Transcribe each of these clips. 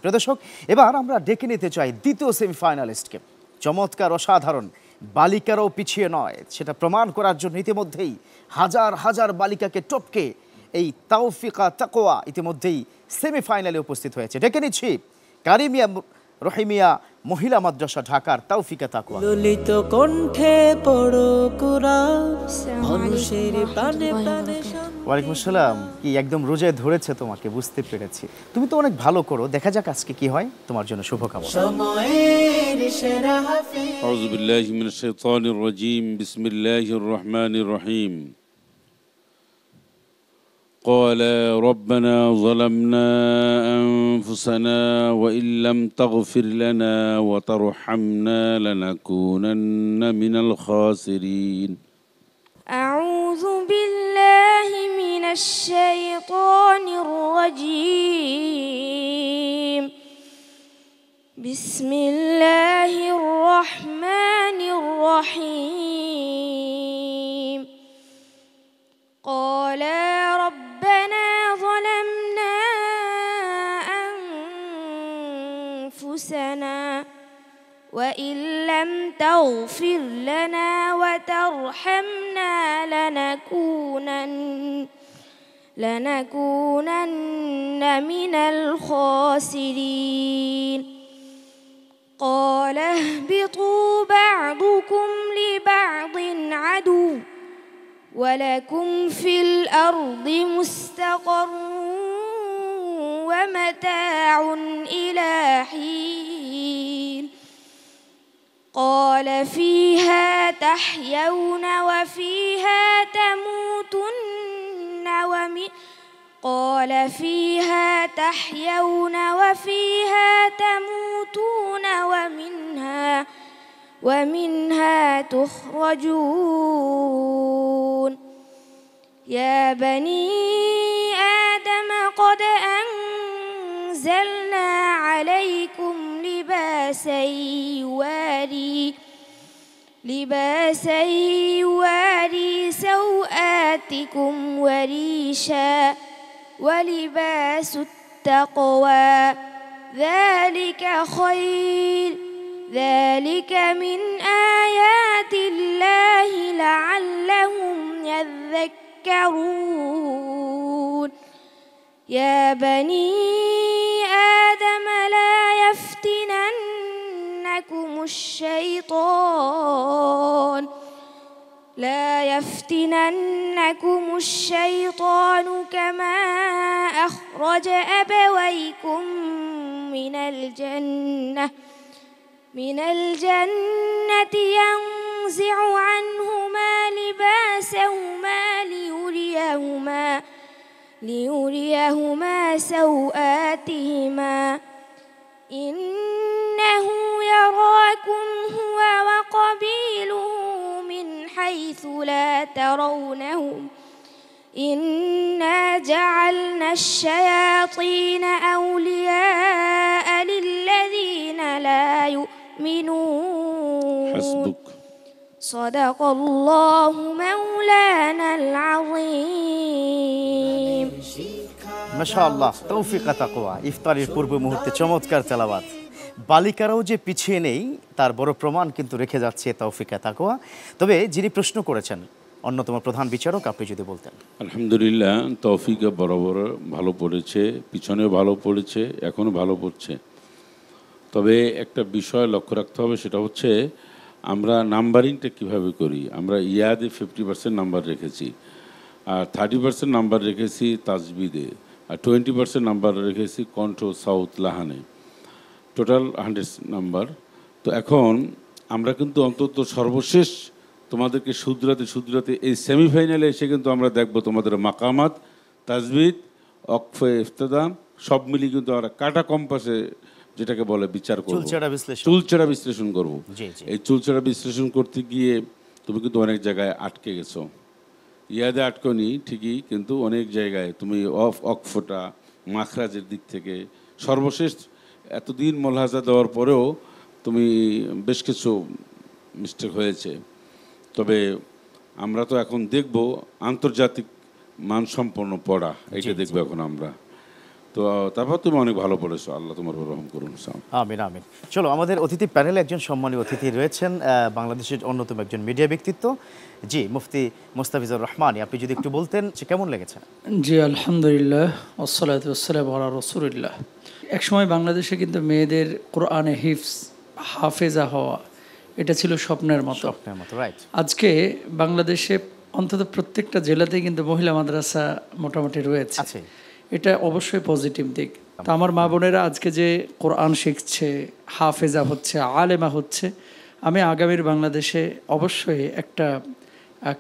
প্রিয় দর্শক, এবার আমরা ডেকে নিতে চাই দ্বিতীয় সেমিফাইনালিস্টকে। চমৎকার, অসাধারণ, বালিকারাও পিছিয়ে নয় সেটা প্রমাণ করার জন্য ইতিমধ্যেই হাজার হাজার বালিকাকে টপকে এই তাওফিকা তাকওয়া ইতিমধ্যেই সেমিফাইনালে উপস্থিত হয়েছে। ডেকে নিচ্ছি কারিমিয়া রহিমিয়া মহিলা মাদ্রাসা ঢাকার তাওফিকা তাকওয়া। ললিত কণ্ঠে পড়ো কুরআন মানুষের প্রাণে প্রাণে। ওয়ালাইকুম আসসালাম। কি একদম রোজায় ধরেছে তোমাকে, বুঝতে পেরেছি। তুমি তো অনেক ভালো করো, দেখা যাক আজকে কি হয়। তোমার জন্য শুভকামনা। সময়ের সেরা হাফেজ। আউযু বিল্লাহি মিনাশ শাইতানির রাজীম। বিসমিল্লাহির রহমানির রহিম। قال ربنا ظلمنا أنفسنا وإن لم تغفر لنا وترحمنا لنكونن من الخاسرين. أعوذ بالله من الشيطان الرجيم. بسم الله الرحمن الرحيم. قال ربنا ظلمنا أنفسنا وإن لم تغفر لنا وترحمنا لنكونن من الخاسرين. قال اهبطوا بعضكم لبعض عدو ولكم في الأرض مستقر ومتاع إلى حين. قال فيها تحيون وفيها تموتن ومنها تخرجون. يا بني آدم قد أنزلنا عليكم لباسا يواري سوآتكم وريشا ولباس التقوى ذلك خير. ذلك من آيات الله لعلهم يذكرون. يا بني آدم لا يفتننكم كما أخرج أبويكم من الجنة ينزع عنهما لباسهما ليريهما سوآتهما إنه يراكم هو وقبيله من حيث لا ترونهم إنا جعلنا الشياطين أولياء للذين لا يؤمنون. حسبك. صدق الله مولانا العظيم. মাশাআল্লাহ, তৌফিকা তাকওয়া ইফতারের পূর্ব মুহূর্তে চমৎকার তেলাওয়াত। বালিকারাও যে পিছিয়ে নেই তার বড় প্রমাণ কিন্তু রেখে যাচ্ছে তৌফিকা তাকওয়া। তবে যিনি প্রশ্ন করেছেন অন্যতম প্রধান বিচারক, আপনি যদি বলতেন। আলহামদুলিল্লাহ, তৌফিকা বরাবর ভালো পড়েছে, পিছনেও ভালো পড়েছে, এখনও ভালো পড়ছে। তবে একটা বিষয় লক্ষ্য রাখতে হবে, সেটা হচ্ছে আমরা নাম্বারিংটা কিভাবে করি। আমরা ইয়াদে 50% নাম্বার রেখেছি, আর 30% নাম্বার রেখেছি তাজবিদে, আর 20% নাম্বার রেখেছি কণ্ঠ সাউথ লাহানে, টোটাল 100 নাম্বার। তো এখন আমরা কিন্তু অন্তত সর্বশেষ তোমাদেরকে শুধরাতে এই সেমিফাইনালে এসে কিন্তু আমরা দেখবো তোমাদের মাকামাত, তাজবিদ, অকফে, ইফতেদাম সব মিলিয়ে কিন্তু আমরা কাটা কম্পাসে যেটাকে বলে বিচার করব, চুলচেরা বিশ্লেষণ করব। এই চুলচেরা বিশ্লেষণ করতে গিয়ে তুমি কিন্তু অনেক জায়গায় আটকে গেছো। ইয়াদে আটকনি ঠিকই, কিন্তু অনেক জায়গায় তুমি অকফটা মাখরাজের দিক থেকে সর্বশেষ এতদিন মোলাহাজা দেওয়ার পরেও তুমি বেশ কিছু মিস্টেক হয়েছে। তবে আমরা তো এখন দেখব আন্তর্জাতিক মানসম্পন্ন পড়া, এটা দেখবো এখন আমরা। তো তারপর তুমি অনেক ভালো পড়েছো, আল্লাহ তোমার উপর রহম করুন। আমিন আমিন। চলো, আমাদের অতিথি প্যানেলে একজন সম্মানীয় অতিথি রয়েছেন, বাংলাদেশের অন্যতম একজন মিডিয়া ব্যক্তিত্ব, জি মুফতি মুস্তাফিজুর রহমানী। আপনি যদি একটু বলতেন যে কেমন লেগেছে? জি আলহামদুলিল্লাহ, ওয়াসসালাতু ওয়াসসালামু আলা রাসূলিল্লাহ। একসময় বাংলাদেশে কিন্তু মেয়েদের কোরআনে হিফজ হাফেজা হওয়া এটা ছিল স্বপ্নের মতো। রাইট। আজকে বাংলাদেশে অন্তত প্রত্যেকটা জেলাতেই কিন্তু মহিলা মাদ্রাসা মোটামুটি রয়েছে। আছে। এটা অবশ্যই পজিটিভ দিক। তো আমার মা বোনেরা আজকে যে কোরআন শিখছে, হাফেজা হচ্ছে, আলেমা হচ্ছে, আমি আগামীর বাংলাদেশে অবশ্যই একটা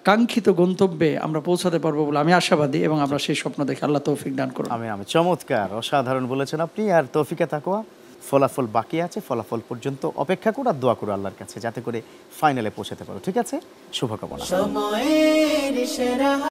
কাঙ্ক্ষিত গন্তব্যে আমরা পৌঁছাতে পারবো বলে আমি আশাবাদী, এবং আমরা সেই স্বপ্ন দেখে আল্লাহ তৌফিক দান করুন। আমি চমৎকার, অসাধারণ বলেছেন আপনি। আর তৌফিকে তাকওয়া, ফলাফল বাকি আছে, ফলাফল পর্যন্ত অপেক্ষা করো আর দোয়া করো আল্লাহর কাছে যাতে করে ফাইনালে পৌঁছাতে পারো। ঠিক আছে, শুভকামনা। সময়ের সেরা